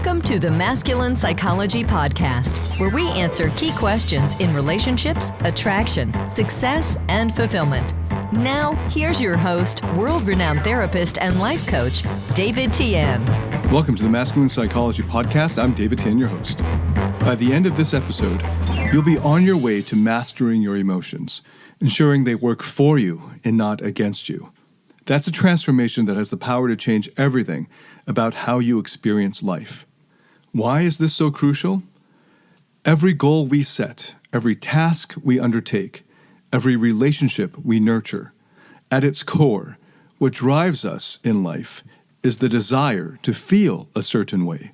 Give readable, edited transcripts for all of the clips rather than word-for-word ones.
Welcome to the Masculine Psychology Podcast, where we answer key questions in relationships, attraction, success, and fulfillment. Now, here's your host, world-renowned therapist and life coach, David Tian. Welcome to the Masculine Psychology Podcast. I'm David Tian, your host. By the end of this episode, you'll be on your way to mastering your emotions, ensuring they work for you and not against you. That's a transformation that has the power to change everything about how you experience life. Why is this so crucial? Every goal we set, every task we undertake, every relationship we nurture, at its core, what drives us in life is the desire to feel a certain way.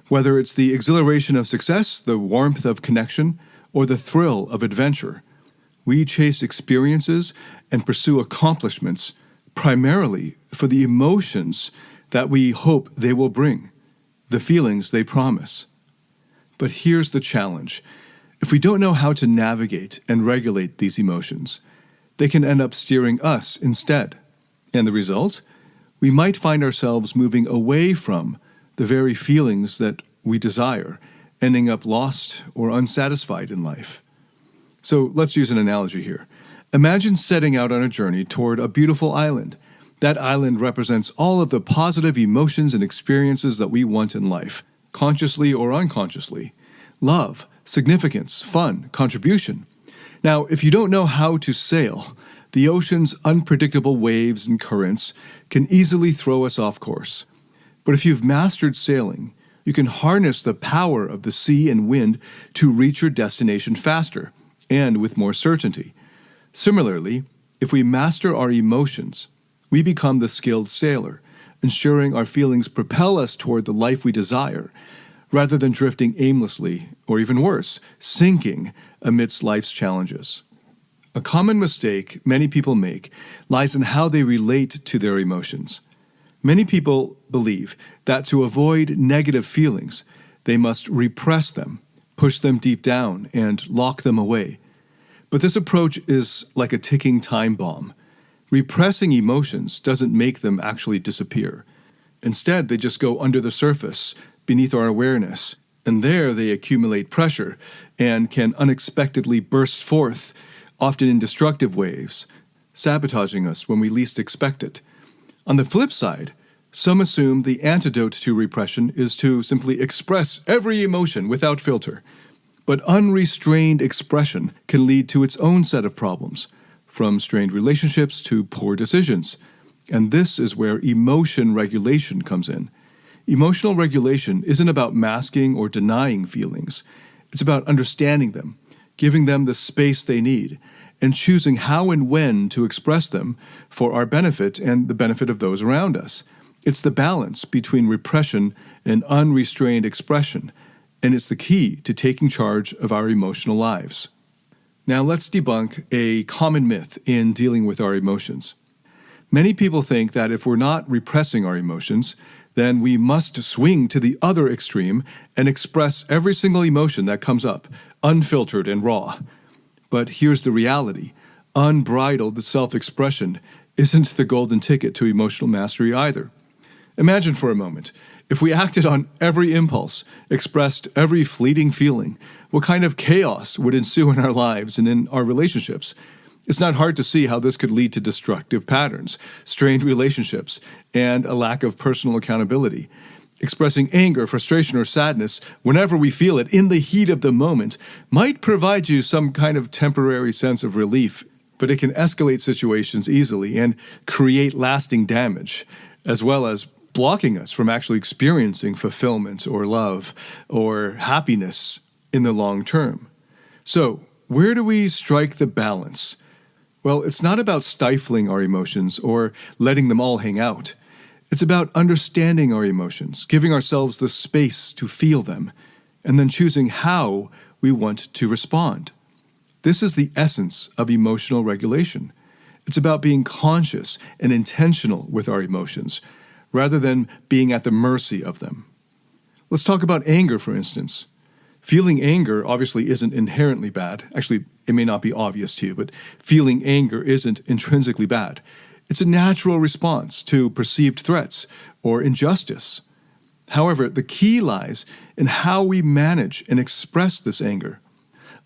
Whether it's the exhilaration of success, the warmth of connection, or the thrill of adventure, we chase experiences and pursue accomplishments primarily for the emotions that we hope they will bring, the feelings they promise. But here's the challenge. If we don't know how to navigate and regulate these emotions, they can end up steering us instead. And the result? We might find ourselves moving away from the very feelings that we desire, ending up lost or unsatisfied in life. So let's use an analogy here. Imagine setting out on a journey toward a beautiful island. That island represents all of the positive emotions and experiences that we want in life, consciously or unconsciously. Love, significance, fun, contribution. Now, if you don't know how to sail, the ocean's unpredictable waves and currents can easily throw us off course. But if you've mastered sailing, you can harness the power of the sea and wind to reach your destination faster and with more certainty. Similarly, if we master our emotions, we become the skilled sailor, ensuring our feelings propel us toward the life we desire, rather than drifting aimlessly, or even worse, sinking amidst life's challenges. A common mistake many people make lies in how they relate to their emotions. Many people believe that to avoid negative feelings, they must repress them, push them deep down, and lock them away. But this approach is like a ticking time bomb. Repressing emotions doesn't make them actually disappear. Instead, they just go under the surface, beneath our awareness, and there they accumulate pressure and can unexpectedly burst forth, often in destructive waves, sabotaging us when we least expect it. On the flip side, some assume the antidote to repression is to simply express every emotion without filter. But unrestrained expression can lead to its own set of problems, from strained relationships to poor decisions. And this is where emotion regulation comes in. Emotional regulation isn't about masking or denying feelings. It's about understanding them, giving them the space they need, and choosing how and when to express them for our benefit and the benefit of those around us. It's the balance between repression and unrestrained expression, and it's the key to taking charge of our emotional lives. Now let's debunk a common myth in dealing with our emotions. Many people think that if we're not repressing our emotions, then we must swing to the other extreme and express every single emotion that comes up, unfiltered and raw. But here's the reality. Unbridled self-expression isn't the golden ticket to emotional mastery either. Imagine for a moment, if we acted on every impulse, expressed every fleeting feeling, what kind of chaos would ensue in our lives and in our relationships? It's not hard to see how this could lead to destructive patterns, strained relationships, and a lack of personal accountability. Expressing anger, frustration, or sadness whenever we feel it in the heat of the moment might provide you some kind of temporary sense of relief, but it can escalate situations easily and create lasting damage, as well as blocking us from actually experiencing fulfillment or love or happiness in the long term. So, where do we strike the balance? Well, it's not about stifling our emotions or letting them all hang out. It's about understanding our emotions, giving ourselves the space to feel them, and then choosing how we want to respond. This is the essence of emotional regulation. It's about being conscious and intentional with our emotions, rather than being at the mercy of them. Let's talk about anger, for instance. Feeling anger obviously isn't inherently bad. Actually, it may not be obvious to you, but feeling anger isn't intrinsically bad. It's a natural response to perceived threats or injustice. However, the key lies in how we manage and express this anger.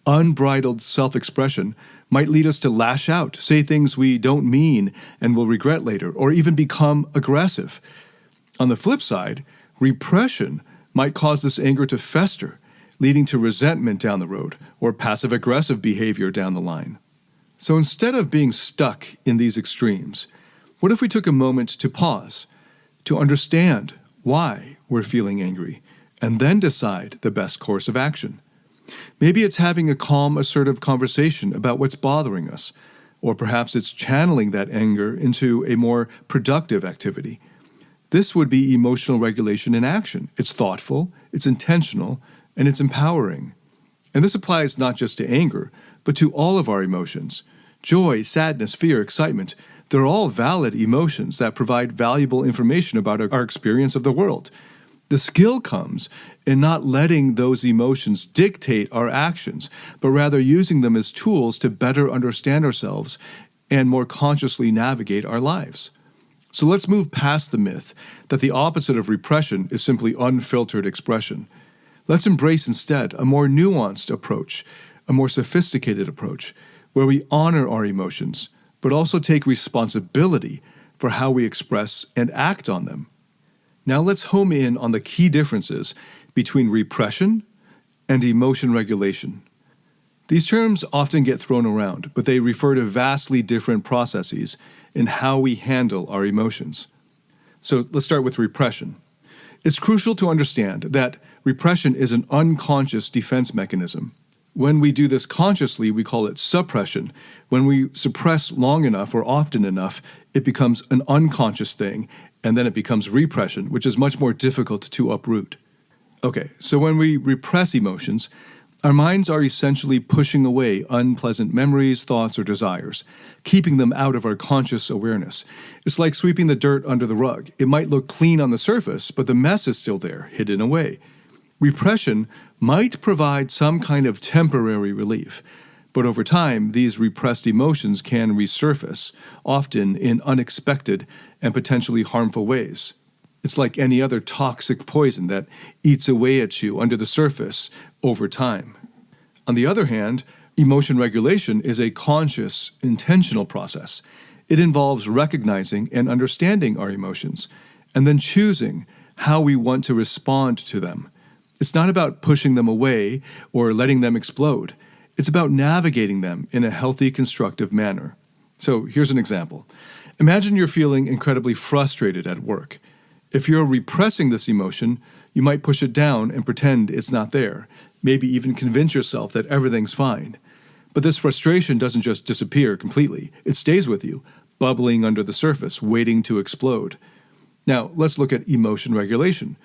Unbridled self-expression might lead us to lash out, say things we don't mean and will regret later, or even become aggressive. On the flip side, repression might cause this anger to fester, leading to resentment down the road or passive-aggressive behavior down the line. So instead of being stuck in these extremes, what if we took a moment to pause, to understand why we're feeling angry, and then decide the best course of action? Maybe it's having a calm, assertive conversation about what's bothering us, or perhaps it's channeling that anger into a more productive activity. This would be emotional regulation in action. It's thoughtful, it's intentional, and it's empowering. And this applies not just to anger, but to all of our emotions. Joy, sadness, fear, excitement, they're all valid emotions that provide valuable information about our experience of the world. The skill comes in not letting those emotions dictate our actions, but rather using them as tools to better understand ourselves and more consciously navigate our lives. So let's move past the myth that the opposite of repression is simply unfiltered expression. Let's embrace instead a more nuanced approach, a more sophisticated approach, where we honor our emotions, but also take responsibility for how we express and act on them. Now let's home in on the key differences between repression and emotion regulation. These terms often get thrown around, but they refer to vastly different processes in how we handle our emotions. So let's start with repression. It's crucial to understand that repression is an unconscious defense mechanism. When we do this consciously, we call it suppression. When we suppress long enough or often enough, it becomes an unconscious thing, and then it becomes repression, which is much more difficult to uproot. Okay, so when we repress emotions, our minds are essentially pushing away unpleasant memories, thoughts, or desires, keeping them out of our conscious awareness. It's like sweeping the dirt under the rug. It might look clean on the surface, but the mess is still there, hidden away. Repression might provide some kind of temporary relief, but over time, these repressed emotions can resurface, often in unexpected and potentially harmful ways. It's like any other toxic poison that eats away at you under the surface over time. On the other hand, emotion regulation is a conscious, intentional process. It involves recognizing and understanding our emotions, and then choosing how we want to respond to them. It's not about pushing them away or letting them explode. It's about navigating them in a healthy, constructive manner. So here's an example. Imagine you're feeling incredibly frustrated at work. If you're repressing this emotion, you might push it down and pretend it's not there, maybe even convince yourself that everything's fine. But this frustration doesn't just disappear completely. It stays with you, bubbling under the surface, waiting to explode. Now, let's look at emotion regulation.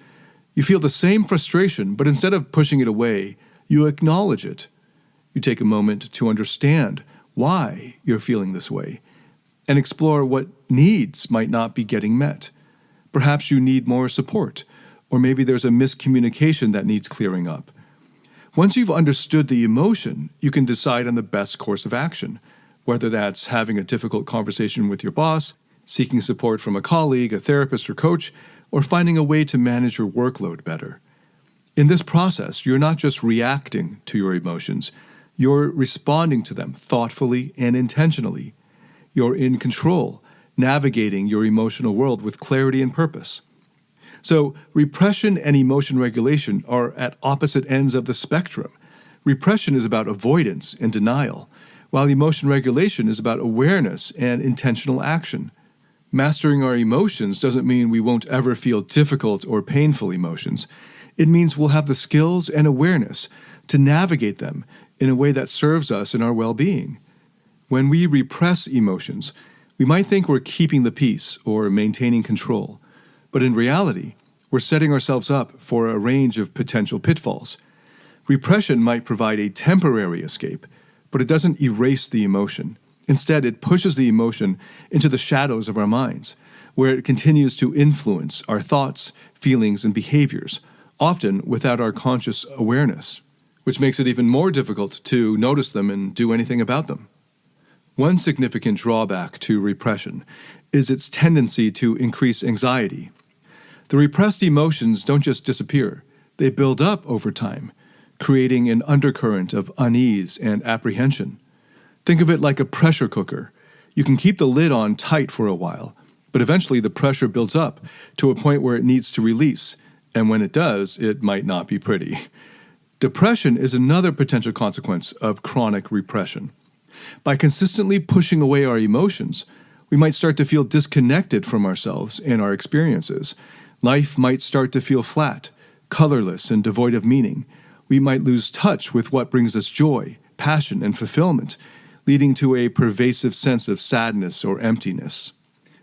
You feel the same frustration, but instead of pushing it away, you acknowledge it. You take a moment to understand why you're feeling this way and explore what needs might not be getting met. Perhaps you need more support, or maybe there's a miscommunication that needs clearing up. Once you've understood the emotion, you can decide on the best course of action, whether that's having a difficult conversation with your boss, seeking support from a colleague, a therapist, or coach, or finding a way to manage your workload better. In this process, you're not just reacting to your emotions, you're responding to them thoughtfully and intentionally. You're in control, navigating your emotional world with clarity and purpose. So, repression and emotion regulation are at opposite ends of the spectrum. Repression is about avoidance and denial, while emotion regulation is about awareness and intentional action. Mastering our emotions doesn't mean we won't ever feel difficult or painful emotions. It means we'll have the skills and awareness to navigate them in a way that serves us in our well-being. When we repress emotions, we might think we're keeping the peace or maintaining control, but in reality, we're setting ourselves up for a range of potential pitfalls. Repression might provide a temporary escape, but it doesn't erase the emotion. Instead, it pushes the emotion into the shadows of our minds, where it continues to influence our thoughts, feelings, and behaviors, often without our conscious awareness, which makes it even more difficult to notice them and do anything about them. One significant drawback to repression is its tendency to increase anxiety. The repressed emotions don't just disappear, they build up over time, creating an undercurrent of unease and apprehension. Think of it like a pressure cooker. You can keep the lid on tight for a while, but eventually the pressure builds up to a point where it needs to release, and when it does, it might not be pretty. Depression is another potential consequence of chronic repression. By consistently pushing away our emotions, we might start to feel disconnected from ourselves and our experiences. Life might start to feel flat, colorless, and devoid of meaning. We might lose touch with what brings us joy, passion, and fulfillment, leading to a pervasive sense of sadness or emptiness.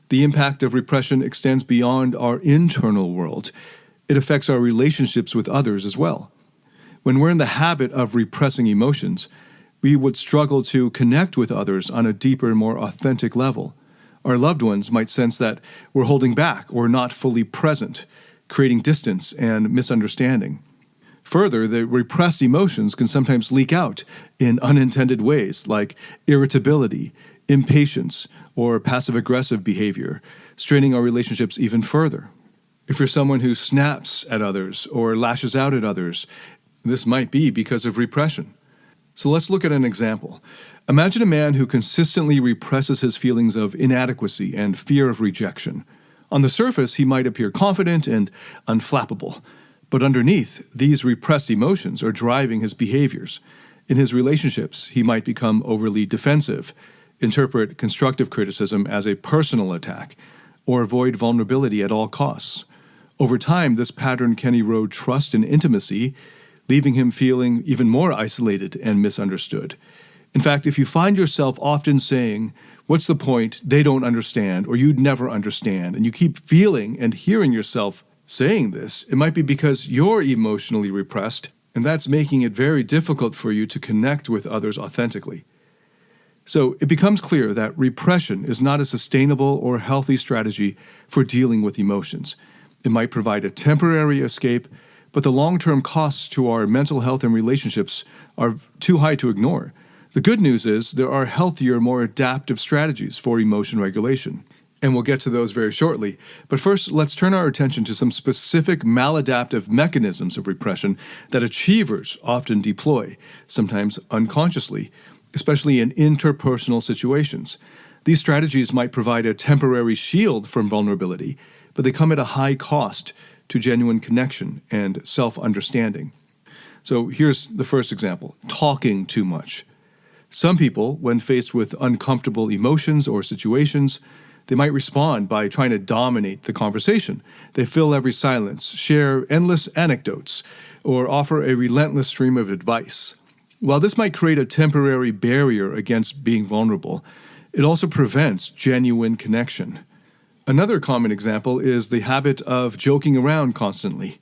The impact of repression extends beyond our internal world. It affects our relationships with others as well. When we're in the habit of repressing emotions, we would struggle to connect with others on a deeper, more authentic level. Our loved ones might sense that we're holding back or not fully present, creating distance and misunderstanding. Further, the repressed emotions can sometimes leak out in unintended ways like irritability, impatience, or passive-aggressive behavior, straining our relationships even further. If you're someone who snaps at others or lashes out at others, this might be because of repression. So let's look at an example. Imagine a man who consistently represses his feelings of inadequacy and fear of rejection. On the surface, he might appear confident and unflappable, but underneath, these repressed emotions are driving his behaviors. In his relationships, he might become overly defensive, interpret constructive criticism as a personal attack, or avoid vulnerability at all costs. Over time, this pattern can erode trust and intimacy, leaving him feeling even more isolated and misunderstood. In fact, if you find yourself often saying, "What's the point? They don't understand," or "You'd never understand," and you keep feeling and hearing yourself saying this, it might be because you're emotionally repressed, and that's making it very difficult for you to connect with others authentically. So it becomes clear that repression is not a sustainable or healthy strategy for dealing with emotions. It might provide a temporary escape, but the long-term costs to our mental health and relationships are too high to ignore. The good news is there are healthier, more adaptive strategies for emotion regulation, and we'll get to those very shortly. But first, let's turn our attention to some specific maladaptive mechanisms of repression that achievers often deploy, sometimes unconsciously, especially in interpersonal situations. These strategies might provide a temporary shield from vulnerability, but they come at a high cost to genuine connection and self-understanding. So here's the first example: talking too much. Some people, when faced with uncomfortable emotions or situations, they might respond by trying to dominate the conversation. They fill every silence, share endless anecdotes, or offer a relentless stream of advice. While this might create a temporary barrier against being vulnerable, it also prevents genuine connection. Another common example is the habit of joking around constantly.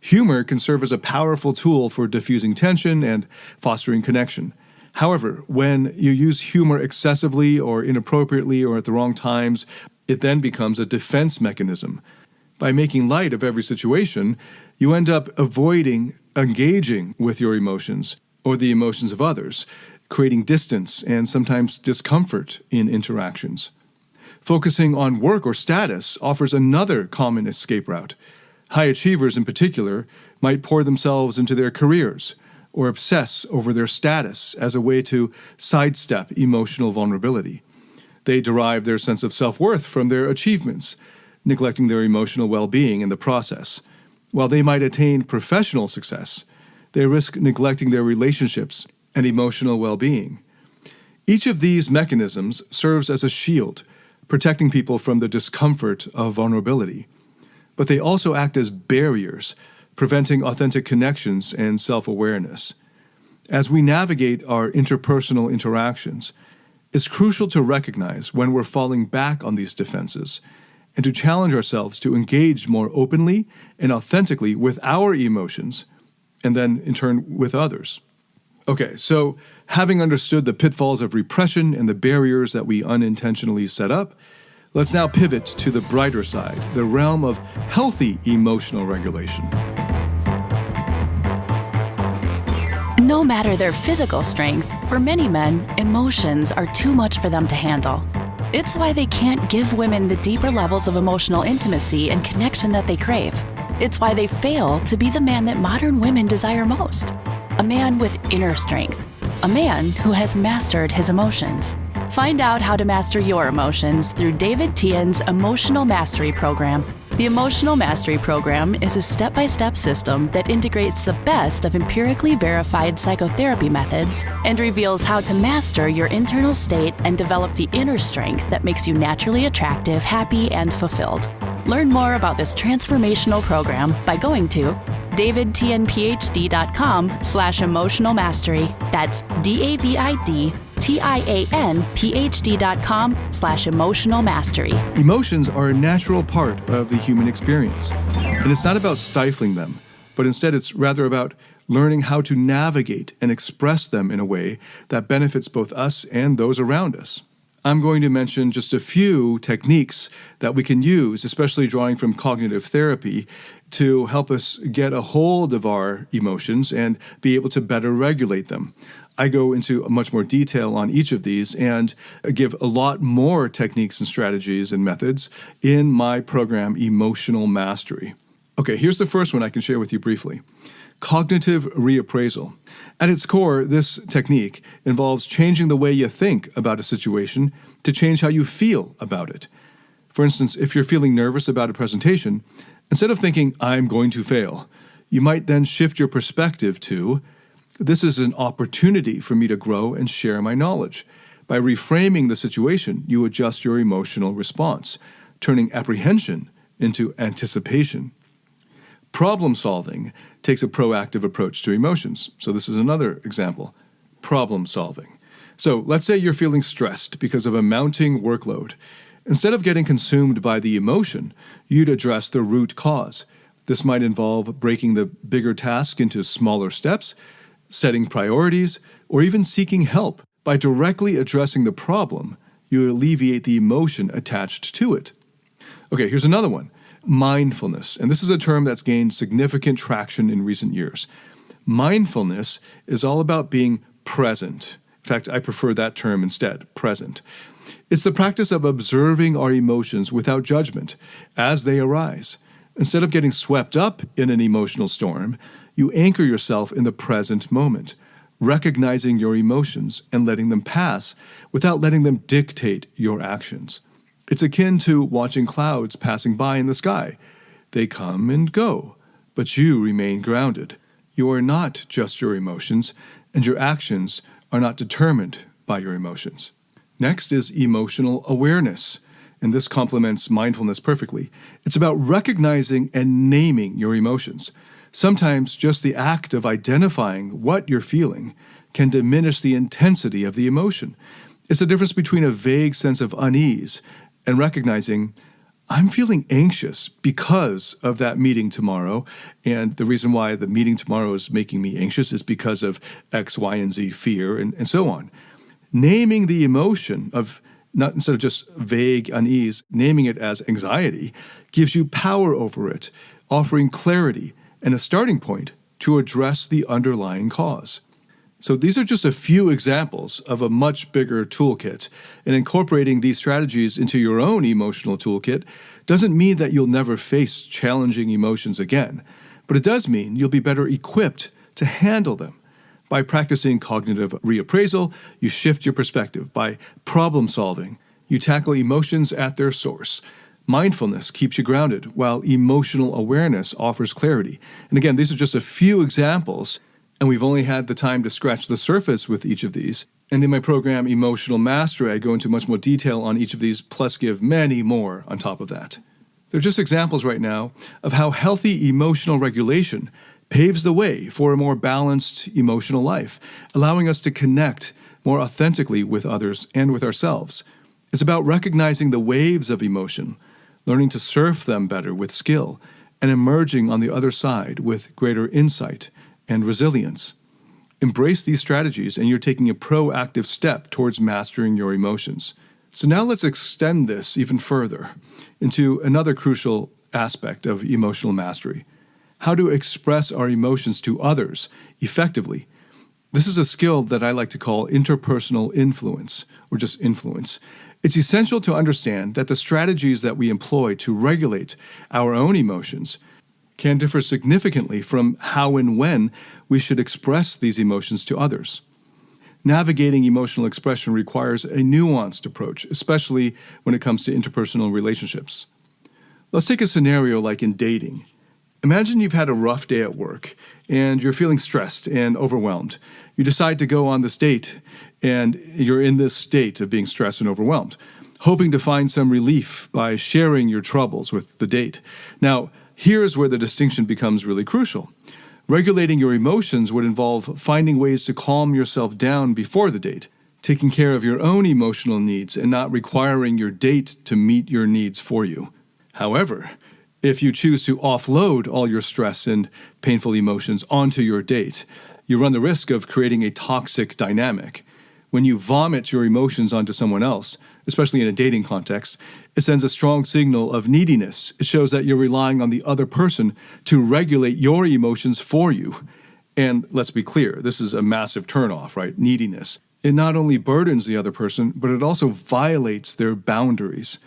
Humor can serve as a powerful tool for diffusing tension and fostering connection. However, when you use humor excessively or inappropriately or at the wrong times, it then becomes a defense mechanism. By making light of every situation, you end up avoiding engaging with your emotions or the emotions of others, creating distance and sometimes discomfort in interactions. Focusing on work or status offers another common escape route. High achievers in particular might pour themselves into their careers or obsess over their status as a way to sidestep emotional vulnerability. They derive their sense of self-worth from their achievements, neglecting their emotional well-being in the process. While they might attain professional success, they risk neglecting their relationships and emotional well-being. Each of these mechanisms serves as a shield, protecting people from the discomfort of vulnerability. But they also act as barriers, preventing authentic connections and self-awareness. As we navigate our interpersonal interactions, it's crucial to recognize when we're falling back on these defenses and to challenge ourselves to engage more openly and authentically with our emotions and then, in turn, with others. Okay, so having understood the pitfalls of repression and the barriers that we unintentionally set up, let's now pivot to the brighter side, the realm of healthy emotional regulation. No matter their physical strength, for many men, emotions are too much for them to handle. It's why they can't give women the deeper levels of emotional intimacy and connection that they crave. It's why they fail to be the man that modern women desire most. A man with inner strength. A man who has mastered his emotions. Find out how to master your emotions through David Tian's Emotional Mastery Program. The Emotional Mastery Program is a step-by-step system that integrates the best of empirically verified psychotherapy methods and reveals how to master your internal state and develop the inner strength that makes you naturally attractive, happy, and fulfilled. Learn more about this transformational program by going to davidtianphd.com/emotional mastery. That's DAVIDTIANPhD.com/emotional mastery. Emotions are a natural part of the human experience. And it's not about stifling them, but instead it's rather about learning how to navigate and express them in a way that benefits both us and those around us. I'm going to mention just a few techniques that we can use, especially drawing from cognitive therapy, to help us get a hold of our emotions and be able to better regulate them. I go into much more detail on each of these and give a lot more techniques and strategies and methods in my program, Emotional Mastery. Okay, here's the first one I can share with you briefly. Cognitive reappraisal. At its core, this technique involves changing the way you think about a situation to change how you feel about it. For instance, if you're feeling nervous about a presentation, instead of thinking, I'm going to fail, you might then shift your perspective to, this is an opportunity for me to grow and share my knowledge. By reframing the situation, you adjust your emotional response, turning apprehension into anticipation. Problem solving takes a proactive approach to emotions. So this is another example. Problem solving. So let's say you're feeling stressed because of a mounting workload. Instead of getting consumed by the emotion, you'd address the root cause. This might involve breaking the bigger task into smaller steps, setting priorities, or even seeking help. By directly addressing the problem, you alleviate the emotion attached to it. Okay, here's another one. Mindfulness, and this is a term that's gained significant traction in recent years. Mindfulness is all about being present. In fact, I prefer that term instead, present. It's the practice of observing our emotions without judgment as they arise. Instead of getting swept up in an emotional storm, you anchor yourself in the present moment, recognizing your emotions and letting them pass without letting them dictate your actions. It's akin to watching clouds passing by in the sky. They come and go, but you remain grounded. You are not just your emotions, and your actions are not determined by your emotions. Next is emotional awareness, and this complements mindfulness perfectly. It's about recognizing and naming your emotions. Sometimes just the act of identifying what you're feeling can diminish the intensity of the emotion. It's the difference between a vague sense of unease and recognizing, I'm feeling anxious because of that meeting tomorrow, and the reason why the meeting tomorrow is making me anxious is because of X, Y, and Z fear, and so on. Naming the emotion of, not instead of just vague unease, naming it as anxiety, gives you power over it, offering clarity and a starting point to address the underlying cause. So these are just a few examples of a much bigger toolkit, and incorporating these strategies into your own emotional toolkit doesn't mean that you'll never face challenging emotions again, but it does mean you'll be better equipped to handle them. By practicing cognitive reappraisal, you shift your perspective. By problem solving, you tackle emotions at their source. Mindfulness keeps you grounded, while emotional awareness offers clarity. And again, these are just a few examples, and we've only had the time to scratch the surface with each of these. And in my program, Emotional Mastery, I go into much more detail on each of these, plus give many more on top of that. They're just examples right now of how healthy emotional regulation paves the way for a more balanced emotional life, allowing us to connect more authentically with others and with ourselves. It's about recognizing the waves of emotion, learning to surf them better with skill, and emerging on the other side with greater insight and resilience. Embrace these strategies, and you're taking a proactive step towards mastering your emotions. So now let's extend this even further into another crucial aspect of emotional mastery: how to express our emotions to others effectively. This is a skill that I like to call interpersonal influence, or just influence. It's essential to understand that the strategies that we employ to regulate our own emotions can differ significantly from how and when we should express these emotions to others. Navigating emotional expression requires a nuanced approach, especially when it comes to interpersonal relationships. Let's take a scenario like in dating. Imagine you've had a rough day at work and you're feeling stressed and overwhelmed. You decide to go on this date and you're in this state of being stressed and overwhelmed, hoping to find some relief by sharing your troubles with the date. Now, here's where the distinction becomes really crucial. Regulating your emotions would involve finding ways to calm yourself down before the date, taking care of your own emotional needs and not requiring your date to meet your needs for you. However, if you choose to offload all your stress and painful emotions onto your date, you run the risk of creating a toxic dynamic. When you vomit your emotions onto someone else, especially in a dating context, it sends a strong signal of neediness. It shows that you're relying on the other person to regulate your emotions for you. And let's be clear, this is a massive turnoff, right? Neediness. It not only burdens the other person, but it also violates their boundaries.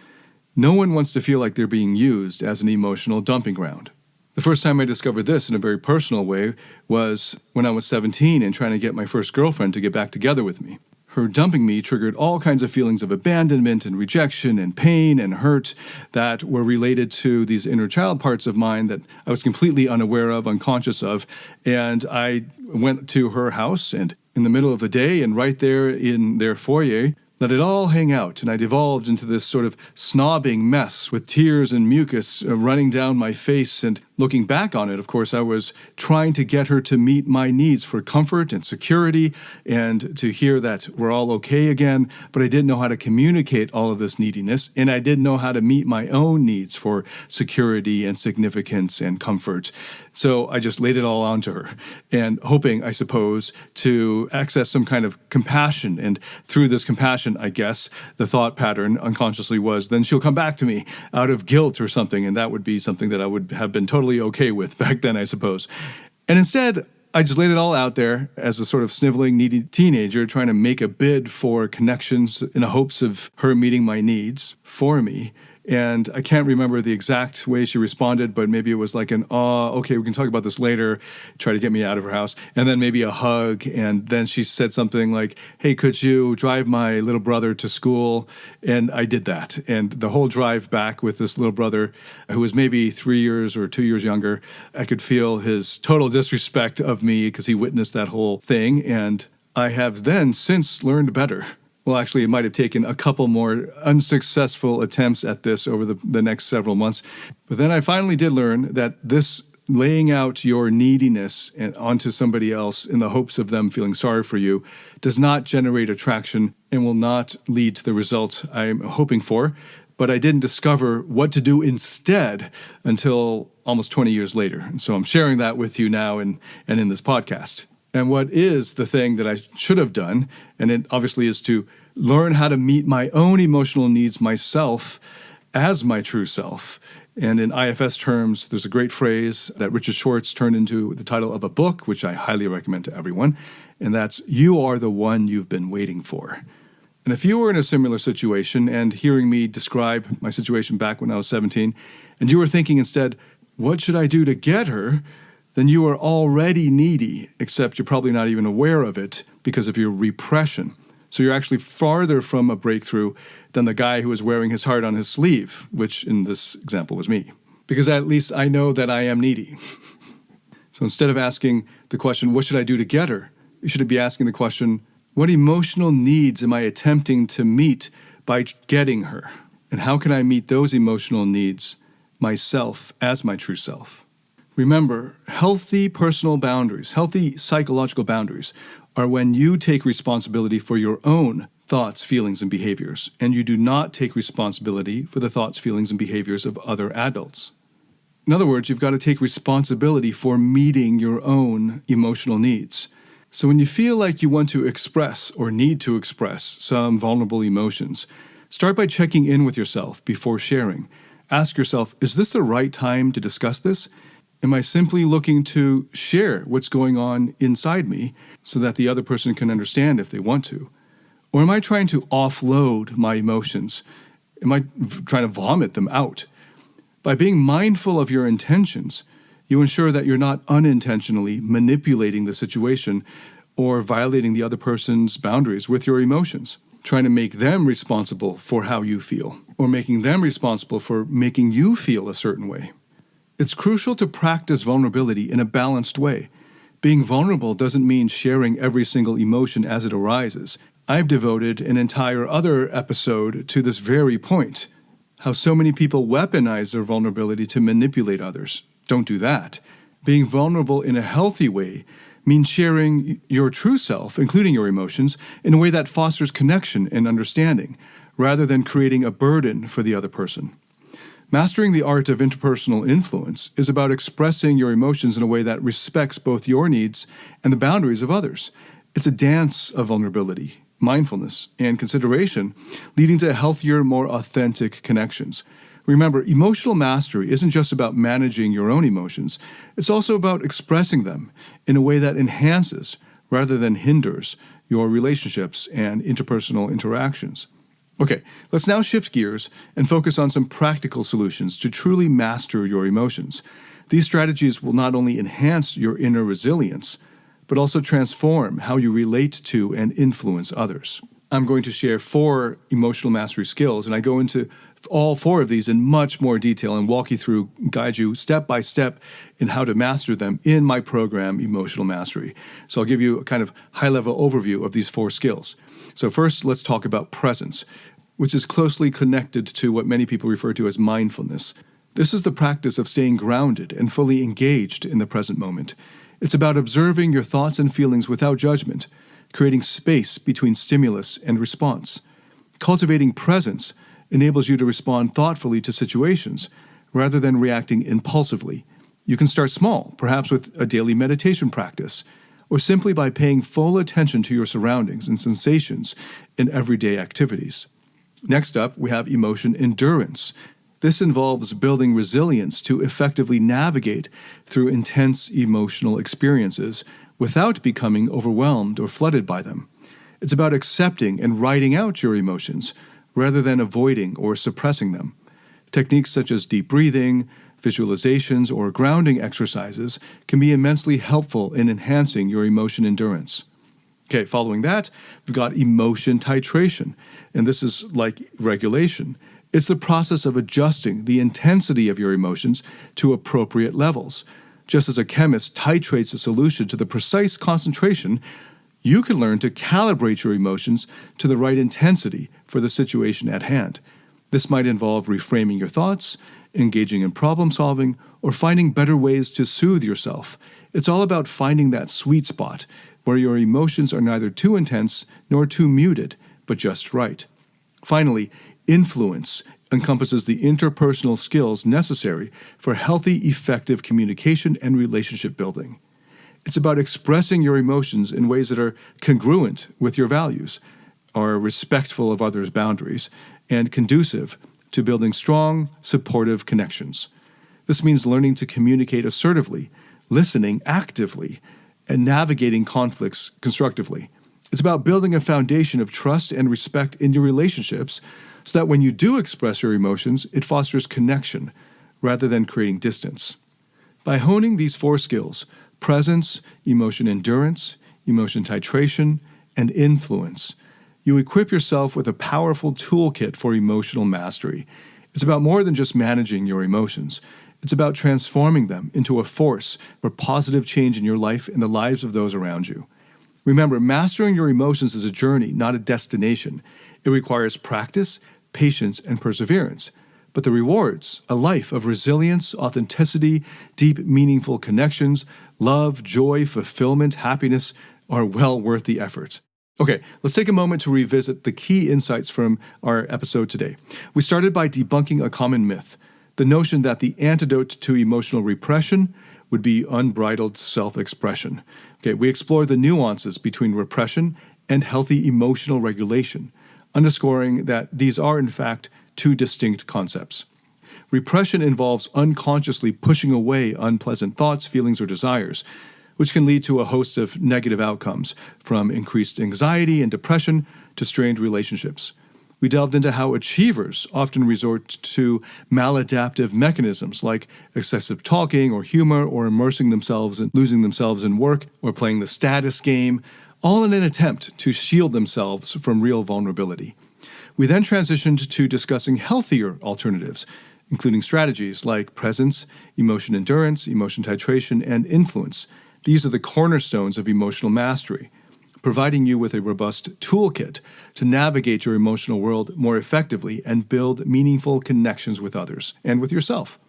No one wants to feel like they're being used as an emotional dumping ground. The first time I discovered this in a very personal way was when I was 17 and trying to get my first girlfriend to get back together with me. Her dumping me triggered all kinds of feelings of abandonment and rejection and pain and hurt that were related to these inner child parts of mine that I was completely unaware of, unconscious of. And I went to her house and in the middle of the day and right there in their foyer, let it all hang out, and I devolved into this sort of snobbing mess with tears and mucus running down my face. And looking back on it, of course, I was trying to get her to meet my needs for comfort and security and to hear that we're all okay again, but I didn't know how to communicate all of this neediness, and I didn't know how to meet my own needs for security and significance and comfort. So I just laid it all onto her, and hoping, I suppose, to access some kind of compassion. And through this compassion, I guess, the thought pattern unconsciously was, then she'll come back to me out of guilt or something, and that would be something that I would have been totally okay with back then, I suppose. And instead, I just laid it all out there as a sort of sniveling, needy teenager trying to make a bid for connections in the hopes of her meeting my needs for me. And I can't remember the exact way she responded, but maybe it was like an, okay, we can talk about this later, try to get me out of her house. And then maybe a hug. And then she said something like, hey, could you drive my little brother to school? And I did that. And the whole drive back with this little brother, who was maybe 3 years or 2 years younger, I could feel his total disrespect of me because he witnessed that whole thing. And I have then since learned better. Well, actually, it might have taken a couple more unsuccessful attempts at this over the next several months. But then I finally did learn that this laying out your neediness onto somebody else in the hopes of them feeling sorry for you does not generate attraction and will not lead to the results I'm hoping for. But I didn't discover what to do instead until almost 20 years later. And so I'm sharing that with you now and in this podcast. And what is the thing that I should have done? And it obviously is to learn how to meet my own emotional needs myself as my true self. And in IFS terms, there's a great phrase that Richard Schwartz turned into the title of a book, which I highly recommend to everyone. And that's, "You are the one you've been waiting for." And if you were in a similar situation and hearing me describe my situation back when I was 17, and you were thinking instead, what should I do to get her? Then you are already needy, except you're probably not even aware of it because of your repression. So you're actually farther from a breakthrough than the guy who was wearing his heart on his sleeve, which in this example was me. Because at least I know that I am needy. So instead of asking the question, what should I do to get her? You should be asking the question, what emotional needs am I attempting to meet by getting her? And how can I meet those emotional needs myself as my true self? Remember, healthy personal boundaries, healthy psychological boundaries are when you take responsibility for your own thoughts, feelings, and behaviors, and you do not take responsibility for the thoughts, feelings, and behaviors of other adults. In other words, you've got to take responsibility for meeting your own emotional needs. So when you feel like you want to express or need to express some vulnerable emotions, start by checking in with yourself before sharing. Ask yourself, is this the right time to discuss this? Am I simply looking to share what's going on inside me so that the other person can understand if they want to? Or am I trying to offload my emotions? Am I trying to vomit them out? By being mindful of your intentions, you ensure that you're not unintentionally manipulating the situation or violating the other person's boundaries with your emotions, trying to make them responsible for how you feel, or making them responsible for making you feel a certain way. It's crucial to practice vulnerability in a balanced way. Being vulnerable doesn't mean sharing every single emotion as it arises. I've devoted an entire other episode to this very point, how so many people weaponize their vulnerability to manipulate others. Don't do that. Being vulnerable in a healthy way means sharing your true self, including your emotions, in a way that fosters connection and understanding, rather than creating a burden for the other person. Mastering the art of interpersonal influence is about expressing your emotions in a way that respects both your needs and the boundaries of others. It's a dance of vulnerability, mindfulness, and consideration, leading to healthier, more authentic connections. Remember, emotional mastery isn't just about managing your own emotions. It's also about expressing them in a way that enhances, rather than hinders, your relationships and interpersonal interactions. Okay, let's now shift gears and focus on some practical solutions to truly master your emotions. These strategies will not only enhance your inner resilience, but also transform how you relate to and influence others. I'm going to share 4 emotional mastery skills, and I go into all 4 of these in much more detail and walk you through, guide you step by step in how to master them in my program, Emotional Mastery. So I'll give you a kind of high-level overview of these 4 skills. So first, let's talk about presence, which is closely connected to what many people refer to as mindfulness. This is the practice of staying grounded and fully engaged in the present moment. It's about observing your thoughts and feelings without judgment, creating space between stimulus and response. Cultivating presence enables you to respond thoughtfully to situations rather than reacting impulsively. You can start small, perhaps with a daily meditation practice, or simply by paying full attention to your surroundings and sensations in everyday activities. Next up, we have emotion endurance. This involves building resilience to effectively navigate through intense emotional experiences without becoming overwhelmed or flooded by them. It's about accepting and writing out your emotions rather than avoiding or suppressing them. Techniques such as deep breathing, visualizations, or grounding exercises can be immensely helpful in enhancing your emotion endurance. Okay, following that, we've got emotion titration, and this is like regulation. It's the process of adjusting the intensity of your emotions to appropriate levels. Just as a chemist titrates a solution to the precise concentration, you can learn to calibrate your emotions to the right intensity for the situation at hand. This might involve reframing your thoughts, engaging in problem solving, or finding better ways to soothe yourself. It's all about finding that sweet spot where your emotions are neither too intense nor too muted, but just right. Finally, influence encompasses the interpersonal skills necessary for healthy, effective communication and relationship building. It's about expressing your emotions in ways that are congruent with your values, are respectful of others' boundaries, and conducive to building strong, supportive connections. This means learning to communicate assertively, listening actively, and navigating conflicts constructively. It's about building a foundation of trust and respect in your relationships so that when you do express your emotions, it fosters connection rather than creating distance. By honing these 4 skills, presence, emotion endurance, emotion titration, and influence, you equip yourself with a powerful toolkit for emotional mastery. It's about more than just managing your emotions. It's about transforming them into a force for positive change in your life and the lives of those around you. Remember, mastering your emotions is a journey, not a destination. It requires practice, patience, and perseverance. But the rewards, a life of resilience, authenticity, deep, meaningful connections, love, joy, fulfillment, happiness, are well worth the effort. Okay, let's take a moment to revisit the key insights from our episode today. We started by debunking a common myth, the notion that the antidote to emotional repression would be unbridled self-expression. Okay, we explored the nuances between repression and healthy emotional regulation, underscoring that these are, in fact, 2 distinct concepts. Repression involves unconsciously pushing away unpleasant thoughts, feelings, or desires, which can lead to a host of negative outcomes, from increased anxiety and depression to strained relationships. We delved into how achievers often resort to maladaptive mechanisms like excessive talking or humor or immersing themselves and losing themselves in work or playing the status game, all in an attempt to shield themselves from real vulnerability. We then transitioned to discussing healthier alternatives, including strategies like presence, emotion endurance, emotion titration, and influence. These are the cornerstones of emotional mastery, providing you with a robust toolkit to navigate your emotional world more effectively and build meaningful connections with others and with yourself.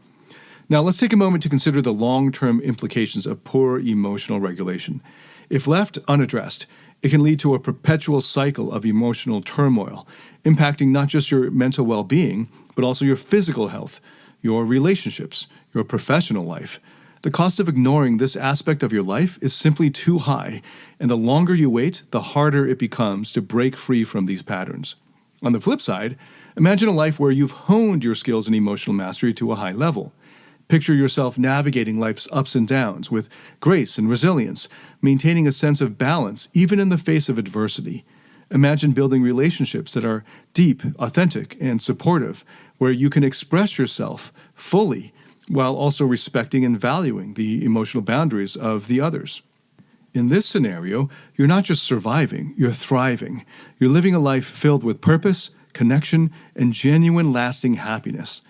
Now, let's take a moment to consider the long-term implications of poor emotional regulation. If left unaddressed, it can lead to a perpetual cycle of emotional turmoil, impacting not just your mental well-being, but also your physical health, your relationships, your professional life. The cost of ignoring this aspect of your life is simply too high, and the longer you wait, the harder it becomes to break free from these patterns. On the flip side, imagine a life where you've honed your skills in emotional mastery to a high level. Picture yourself navigating life's ups and downs with grace and resilience, maintaining a sense of balance even in the face of adversity. Imagine building relationships that are deep, authentic, and supportive, where you can express yourself fully while also respecting and valuing the emotional boundaries of the others. In this scenario, you're not just surviving, you're thriving. You're living a life filled with purpose, connection, and genuine lasting happiness.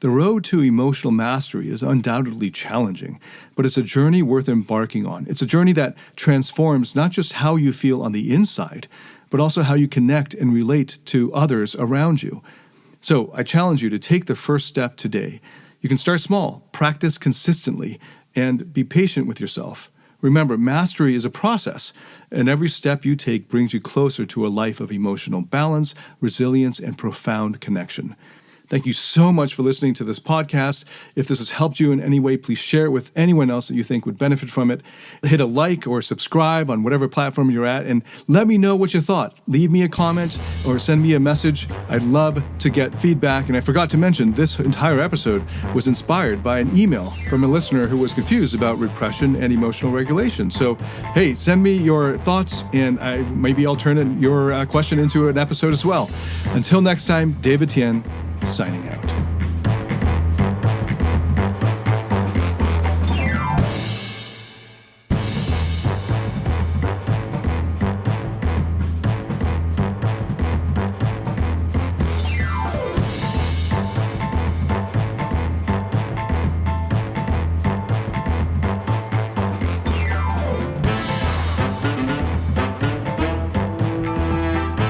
The road to emotional mastery is undoubtedly challenging, but it's a journey worth embarking on. It's a journey that transforms not just how you feel on the inside, but also how you connect and relate to others around you. So I challenge you to take the first step today. You can start small, practice consistently, and be patient with yourself. Remember, mastery is a process, and every step you take brings you closer to a life of emotional balance, resilience, and profound connection. Thank you so much for listening to this podcast. If this has helped you in any way, please share it with anyone else that you think would benefit from it. Hit a like or subscribe on whatever platform you're at, and let me know what you thought. Leave me a comment or send me a message. I'd love to get feedback. And I forgot to mention, this entire episode was inspired by an email from a listener who was confused about repression and emotional regulation. So, hey, send me your thoughts, and maybe I'll turn your question into an episode as well. Until next time, David Tian, signing out.